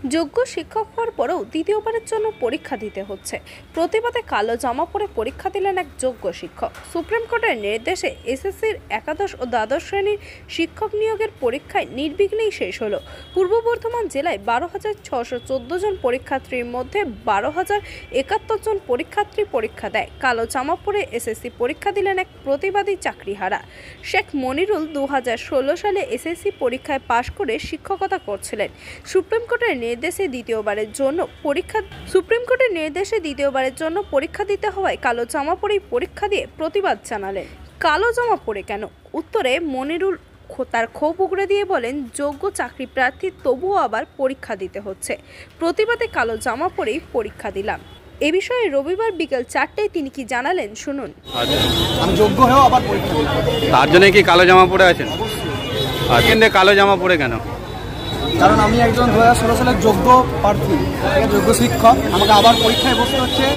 যোগ্য শিক্ষক হওয়ার পরেও দ্বিতীয়বারের জন্য পরীক্ষা দিতে হচ্ছে। প্রতিবাদে কালো জামা পরে পরীক্ষা দিলেন এক যোগ্য শিক্ষক। সুপ্রিম কোর্টের নির্দেশে এসএসসির একাদশ ও দ্বাদশ শ্রেণীর শিক্ষক নিয়োগের পরীক্ষায় নির্বিঘ্নেই শেষ হলো। পূর্ব বর্ধমান জেলায় 12,614 জন পরীক্ষার্থীর মধ্যে 12,071 জন পরীক্ষার্থী পরীক্ষা দেয়। কালো জামা পরে এসএসসি পরীক্ষা দিলেন এক প্রতিবাদী চাকরিহারা। শেখ মনিরুল 2016 সালে এসএসসি পরীক্ষায় পাশ করে শিক্ষকতা করছিলেন। সুপ্রিম কোর্টের নির্দেশে দ্বিতীয়বারের জন্য পরীক্ষা দিতে হওয়ায় কালো জামা পরেই পরীক্ষা দিয়ে প্রতিবাদ জানালেন। কালো জামা পরে কেন? উত্তরে মনিরুল তার ক্ষোভ উগড়ে দিয়ে বলেন, যোগ্য চাকরি প্রার্থী তবুও আবার পরীক্ষা দিতে হচ্ছে। প্রতিবাদে কালো জামা পরেই পরীক্ষা দিলাম। এ বিষয়ে রবিবার বিকেল 4টায় তিনি কি জানালেন শুনুন। আমি যোগ্য হয়েও আবার পরীক্ষা দিই। তার জন্য কি কালো জামা পরে আছেন? কিন্তু কালো জামা পরে কেন? কারণ আমি একজন 2016 সালের যোগ্য প্রার্থী, যোগ্য শিক্ষক। আমাকে আবার পরীক্ষায় বসতে হচ্ছে।